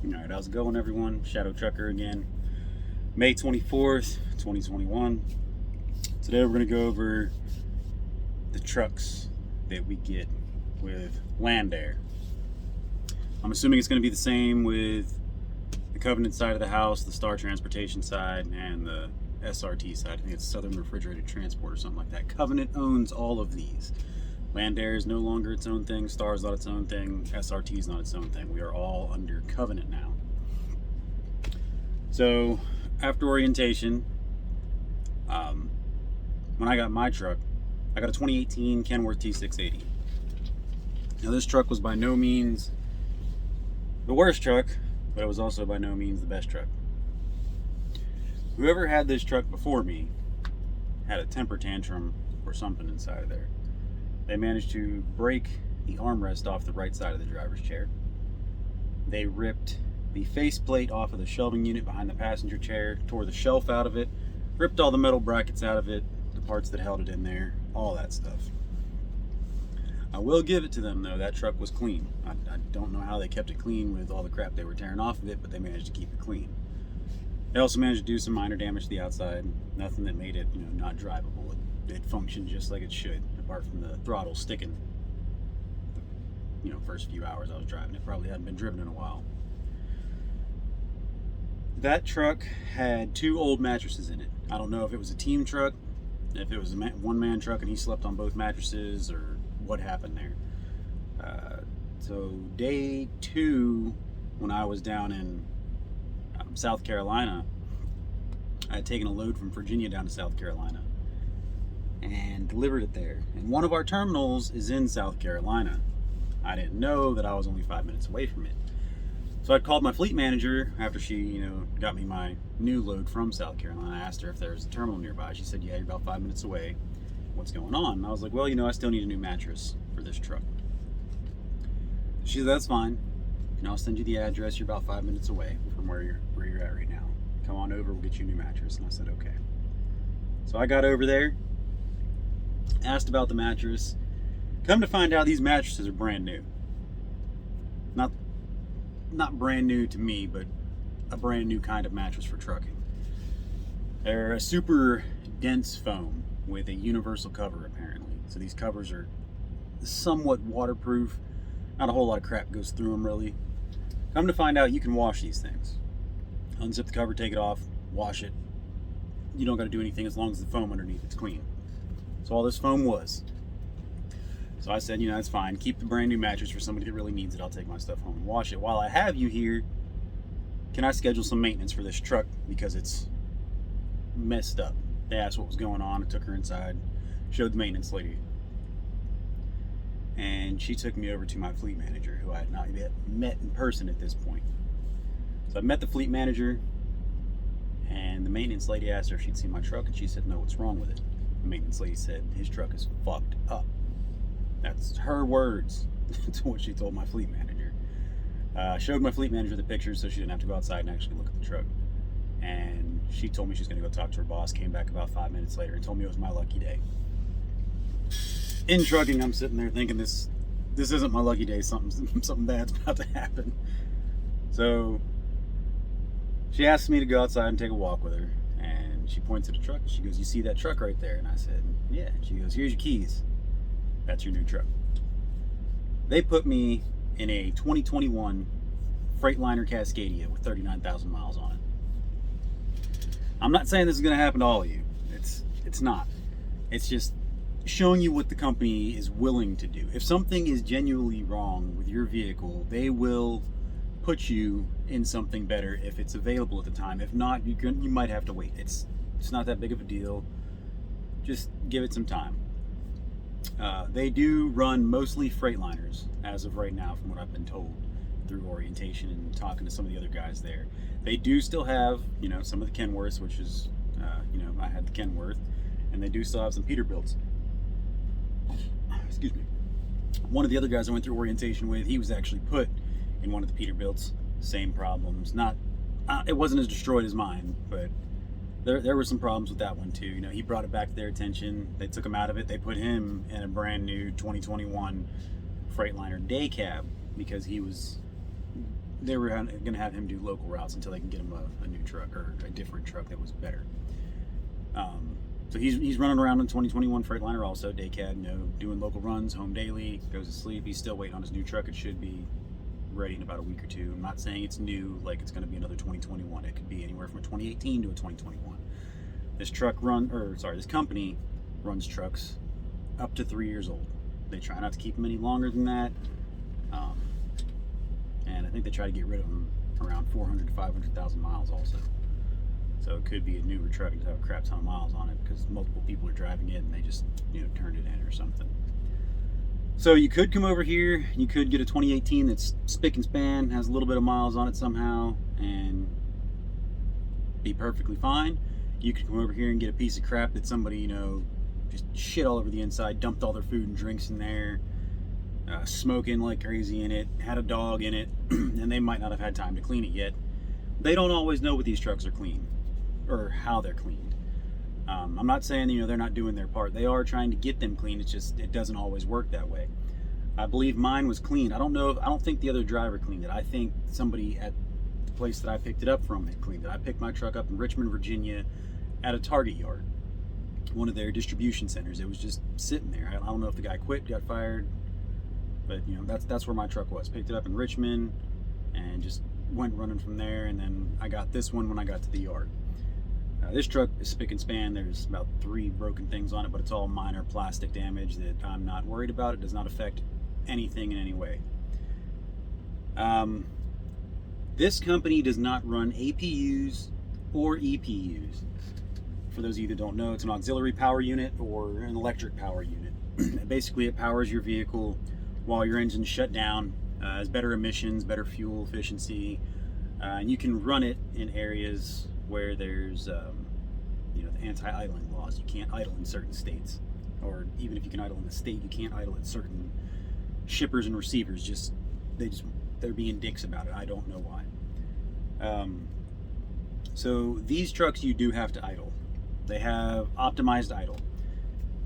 Alright, how's it going, everyone? Shadow Trucker again. May 24th, 2021. Today we're going to go over the trucks that we get with Landair. I'm assuming it's going to be the same with the Covenant side of the house, the Star Transportation side, and the SRT side. I think it's Southern Refrigerated Transport or something like that. Covenant owns all of these. Landair is no longer its own thing, Star is not its own thing, SRT is not its own thing. We are all under Covenant now. So after orientation, when I got my truck, I got a 2018 Kenworth T680. Now this truck was by no means the worst truck, but it was also by no means the best truck. Whoever had this truck before me had a temper tantrum or something inside of there. They managed to break the armrest off the right side of the driver's chair. They ripped the faceplate off of the shelving unit behind the passenger chair, tore the shelf out of it, ripped all the metal brackets out of it, the parts that held it in there, all that stuff. I will give it to them though, that truck was clean. I don't know how they kept it clean with all the crap they were tearing off of it, but they managed to keep it clean. They also managed to do some minor damage to the outside, nothing that made it, not drivable. It functioned just like it should, apart from the throttle sticking. First few hours I was driving it, probably hadn't been driven in a while. That truck had 2 old mattresses in it. I don't know if it was a team truck, if it was a one-man truck and he slept on both mattresses, or what happened there. So day 2, when I was down in South Carolina, I had taken a load from Virginia down to South Carolina and delivered it there. And one of our terminals is in South Carolina. I didn't know that I was only 5 minutes away from it. So I called my fleet manager after she, got me my new load from South Carolina. I asked her if there was a terminal nearby. She said, yeah, you're about 5 minutes away. What's going on? And I was like, well, I still need a new mattress for this truck. She said, that's fine. I'll send you the address. You're about 5 minutes away from where you're at right now. Come on over, we'll get you a new mattress. And I said, okay. So I got over there, asked about the mattress. Come to find out, these mattresses are brand new. Not brand new to me, but a brand new kind of mattress for trucking. They're a super dense foam with a universal cover, apparently. So these covers are somewhat waterproof. Not a whole lot of crap goes through them, really. Come to find out, you can wash these things. Unzip the cover, take it off, wash it. You don't got to do anything as long as the foam underneath it's clean. So all this foam was. So I said, that's fine. Keep the brand new mattress for somebody that really needs it. I'll take my stuff home and wash it. While I have you here, can I schedule some maintenance for this truck because it's messed up? They asked what was going on. I took her inside, showed the maintenance lady. And she took me over to my fleet manager, who I had not yet met in person at this point. So I met the fleet manager, and the maintenance lady asked her if she'd seen my truck, and she said, no, what's wrong with it? The maintenance lady said, his truck is fucked up. That's her words to what she told my fleet manager. Showed my fleet manager the pictures so she didn't have to go outside and actually look at the truck. And she told me she was going to go talk to her boss, came back about 5 minutes later and told me it was my lucky day. In trucking, I'm sitting there thinking this isn't my lucky day, something bad's about to happen. So she asked me to go outside and take a walk with her, and she points at the truck. She goes, you see that truck right there? And I said, yeah. She goes, here's your keys. That's your new truck. They put me in a 2021 Freightliner Cascadia with 39,000 miles on it. I'm not saying this is going to happen to all of you. It's not. It's just showing you what the company is willing to do. If something is genuinely wrong with your vehicle, they will put you in something better if it's available at the time. If not, you might have to wait. It's not that big of a deal. Just give it some time. They do run mostly Freightliners as of right now, from what I've been told through orientation and talking to some of the other guys there. They do still have, some of the Kenworths, which is, I had the Kenworth, and they do still have some Peterbilts. Excuse me. One of the other guys I went through orientation with, he was actually put in one of the Peterbilts. Same problems. It wasn't as destroyed as mine, but there were some problems with that one too. He brought it back to their attention. They took him out of it. They put him in a brand new 2021 Freightliner day cab because he was they were going to have him do local routes until they can get him a new truck, or a different truck that was better. So he's running around in 2021 Freightliner also, day cab, doing local runs, home daily, goes to sleep. He's still waiting on his new truck. It should be ready in about a week or two. I'm not saying it's new, like it's going to be another 2021. It could be anywhere from a 2018 to a 2021. This company runs trucks up to 3 years old. They try not to keep them any longer than that. And I think they try to get rid of them around 400 to 500,000 miles also. So it could be a newer truck and have a crap ton of miles on it because multiple people are driving it and they just, turned it in or something. So you could come over here, you could get a 2018 that's spick and span, has a little bit of miles on it somehow, and be perfectly fine. You could come over here and get a piece of crap that somebody, just shit all over the inside, dumped all their food and drinks in there, smoking like crazy in it, had a dog in it, and they might not have had time to clean it yet. They don't always know what these trucks are clean or how they're cleaned. I'm not saying they're not doing their part. They are trying to get them clean. It's just it doesn't always work that way. I believe mine was clean. I don't think the other driver cleaned it. I think somebody at the place that I picked it up from had cleaned it. I picked my truck up in Richmond, Virginia, at a Target yard, one of their distribution centers. It was just sitting there. I don't know if the guy quit, got fired, but that's where my truck was. Picked it up in Richmond and just went running from there. And then I got this one when I got to the yard. This truck is spick and span. There's about 3 broken things on it, but it's all minor plastic damage that I'm not worried about. It does not affect anything in any way. This company does not run APUs or EPUs. For those of you that don't know, it's an auxiliary power unit or an electric power unit. Basically, it powers your vehicle while your engine's shut down, has better emissions, better fuel efficiency, and you can run it in areas where there's the anti-idling laws. You can't idle in certain states, or even if you can idle in a state, you can't idle at certain shippers and receivers. They're being dicks about it. I don't know why. So these trucks you do have to idle. They have optimized idle.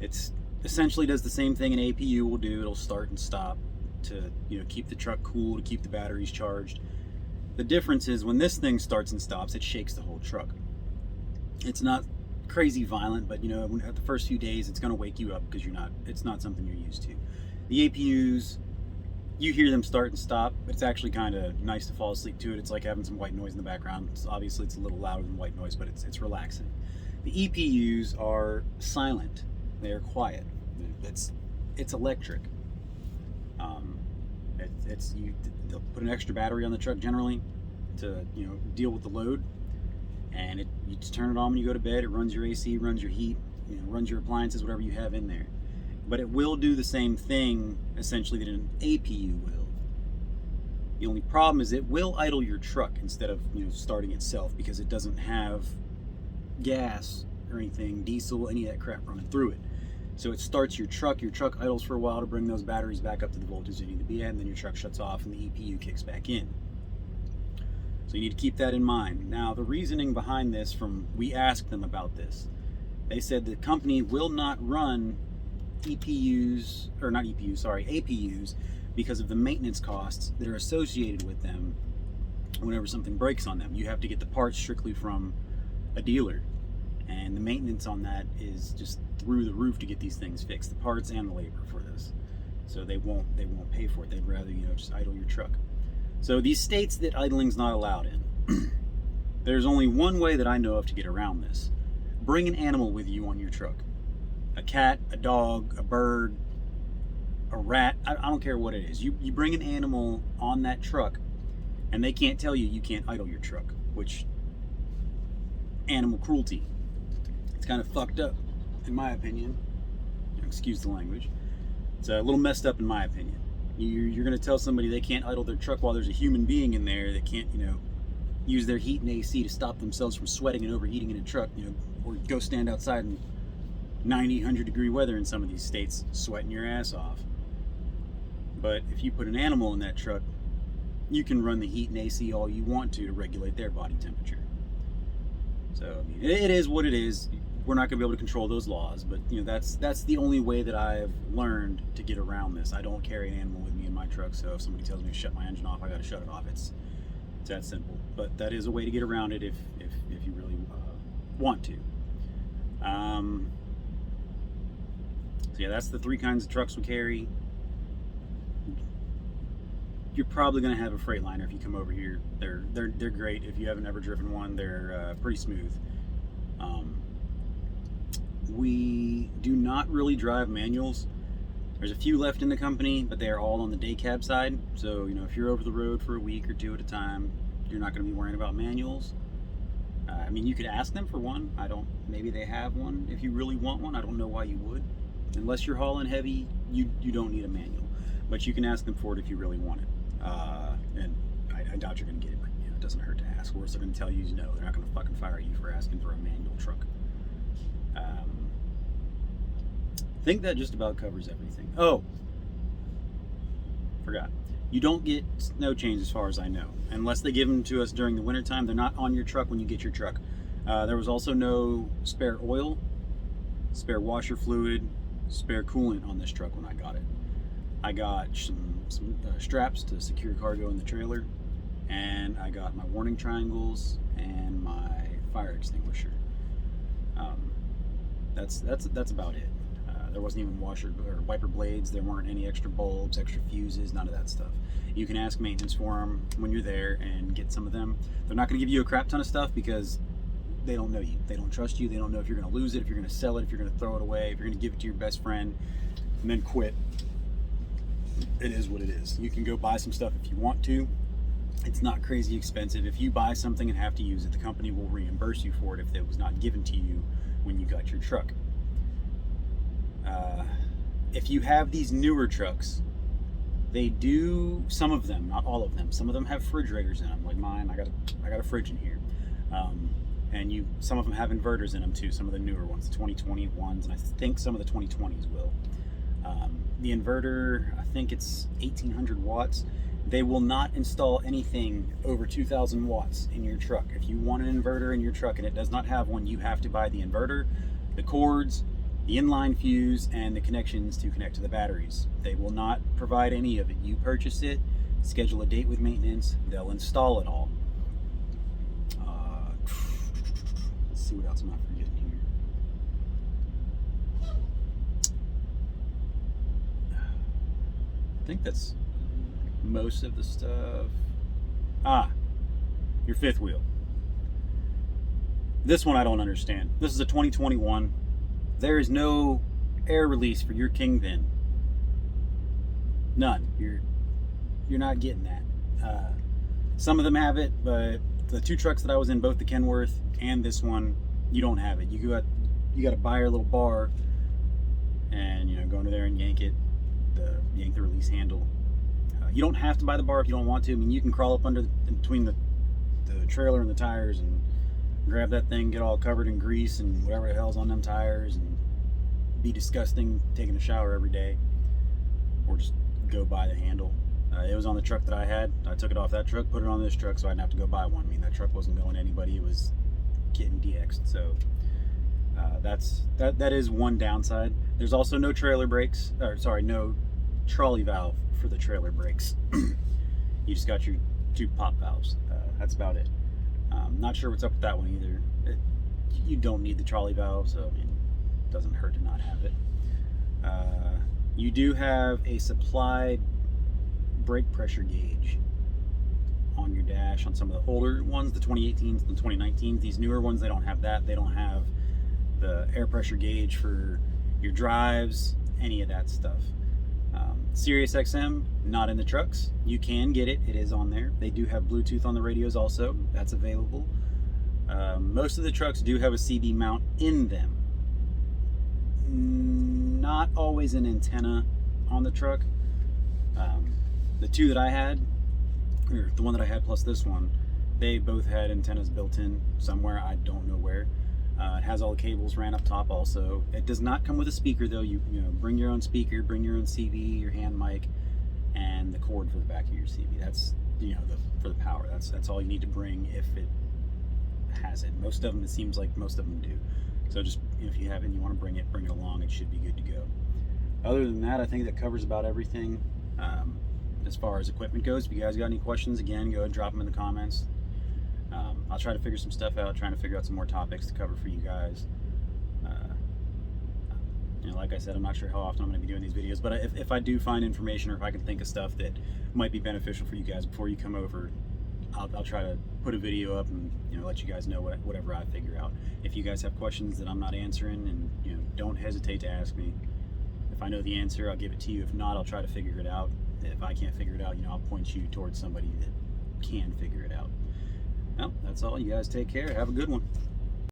It's essentially does the same thing an APU will do. It'll start and stop to keep the truck cool, to keep the batteries charged. The difference is when this thing starts and stops, it shakes the whole truck. It's not crazy violent, but at the first few days it's going to wake you up because it's not something you're used to. The APUs, you hear them start and stop, but it's actually kind of nice to fall asleep to it. It's like having some white noise in the background. Obviously it's a little louder than white noise, but it's relaxing. The EPUs are silent. They are quiet. It's electric. They'll put an extra battery on the truck generally to deal with the load, and you just turn it on when you go to bed. It runs your AC, runs your heat, runs your appliances, whatever you have in there. But it will do the same thing essentially that an APU will. The only problem is it will idle your truck instead of starting itself, because it doesn't have gas or anything, diesel, any of that crap running through it. So it starts your truck idles for a while to bring those batteries back up to the voltage you need to be at, and then your truck shuts off and the EPU kicks back in. So you need to keep that in mind. Now, the reasoning behind this, we asked them about this. They said the company will not run APUs because of the maintenance costs that are associated with them whenever something breaks on them. You have to get the parts strictly from a dealer, and the maintenance on that is just through the roof to get these things fixed, the parts and the labor for this. So they won't pay for it. They'd rather just idle your truck. So these states that idling's not allowed in, there's only one way that I know of to get around this. Bring an animal with you on your truck. A cat, a dog, a bird, a rat, I don't care what it is. You bring an animal on that truck, and they can't tell you can't idle your truck, which animal cruelty. It's kind of fucked up, in my opinion. Excuse the language. It's a little messed up, in my opinion. You're going to tell somebody they can't idle their truck while there's a human being in there that can't, use their heat and AC to stop themselves from sweating and overheating in a truck, or go stand outside in 90, 100 degree weather in some of these states, sweating your ass off. But if you put an animal in that truck, you can run the heat and AC all you want to regulate their body temperature. So, it is what it is. We're not going to be able to control those laws, but that's the only way that I've learned to get around this. I don't carry an animal with me in my truck, so if somebody tells me to shut my engine off, I got to shut it off. that simple. But that is a way to get around it if you really want to. So yeah, that's the 3 kinds of trucks we carry. You're probably going to have a Freightliner if you come over here. They're great. If you haven't ever driven one, they're pretty smooth. We do not really drive manuals. There's a few left in the company, but they are all on the day cab side. So, you know, if you're over the road for a week or 2 at a time, you're not going to be worrying about manuals. I mean, you could ask them for one. Maybe they have one if you really want one. I don't know why you would. Unless you're hauling heavy, you don't need a manual. But you can ask them for it if you really want it. And I doubt you're going to get it, but you know, it doesn't hurt to ask. Worse, they're going to tell you no. They're not going to fucking fire you for asking for a manual truck. I think that just about covers everything. Oh, forgot. You don't get snow chains as far as I know. Unless they give them to us during the wintertime. They're not on your truck when you get your truck. There was also no spare oil, spare washer fluid, spare coolant on this truck when I got it. I got some straps to secure cargo in the trailer, and I got my warning triangles and my fire extinguisher. That's about it. There wasn't even washer or wiper blades. There weren't any extra bulbs, extra fuses, none of that stuff. You can ask maintenance for them when you're there and get some of them. They're not going to give you a crap ton of stuff because they don't know you. They don't trust you. They don't know if you're going to lose it, if you're going to sell it, if you're going to throw it away, if you're going to give it to your best friend and then quit. It is what it is. You can go buy some stuff if you want to. It's not crazy expensive. If you buy something and have to use it, the company will reimburse you for it if it was not given to you when you got your truck. If you have these newer trucks, they do, some of them, not all of them, some of them have refrigerators in them, like mine. I got a fridge in here. And some of them have inverters in them too, some of the newer ones, the 2021s, and I think some of the 2020s will. The inverter, I think it's 1800 watts. They will not install anything over 2000 watts in your truck. If you want an inverter in your truck and it does not have one, you have to buy the inverter, the cords, the inline fuse, and the connections to connect to the batteries. They will not provide any of it. You purchase it, schedule a date with maintenance, they'll install it all. Let's see what else am I forgetting here. I think that's most of the stuff. Your fifth wheel. This one I don't understand. This is a 2021. There is no air release for your kingpin. None. You're not getting that. Some of them have it, but the 2 trucks that I was in, both the Kenworth and this one, you don't have it. You got to buy your little bar and go into there and yank the release handle. You don't have to buy the bar if you don't want to. I mean, you can crawl up between the trailer and the tires and grab that thing, get all covered in grease and whatever the hell's on them tires, and be disgusting taking a shower every day, or just go buy the handle. It was on the truck that I had. I took it off that truck, put it on this truck, so I didn't have to go buy one. I mean, that truck wasn't going to anybody. It was getting DX'd. So that is one downside. There's also no trailer brakes, no trolley valve for the trailer brakes. You just got your 2 pop valves. That's about it. Not sure what's up with that one either. You don't need the trolley valve, so I mean, it doesn't hurt to not have it. You do have a supplied brake pressure gauge on your dash on some of the older ones, the 2018s and 2019s. These newer ones, they don't have that. They don't have the air pressure gauge for your drives, any of that stuff. Sirius XM, not in the trucks. You can get it. It is on there. They do have Bluetooth on the radios also. That's available. Most of the trucks do have a CB mount in them. Not always an antenna on the truck. The 2 that I had, or the one that I had plus this one, they both had antennas built in somewhere. I don't know where. It has all the cables ran up top also. It does not come with a speaker though. You bring your own speaker, bring your own CV, your hand mic, and the cord for the back of your CV. That's for the power. That's all you need to bring if it has it. Most of them, it seems like most of them do. So just if you have it and you want to bring it along. It should be good to go. Other than that, I think that covers about everything. as far as equipment goes. If you guys got any questions, again, go ahead and drop them in the comments. I'll try to figure some stuff out, trying to figure out some more topics to cover for you guys. Like I said, I'm not sure how often I'm going to be doing these videos, but if I do find information, or if I can think of stuff that might be beneficial for you guys before you come over, I'll try to put a video up and let you guys know whatever I figure out. If you guys have questions that I'm not answering, and don't hesitate to ask me. If I know the answer, I'll give it to you. If not, I'll try to figure it out. If I can't figure it out, I'll point you towards somebody that can figure it out. Well, that's all. You guys take care. Have a good one.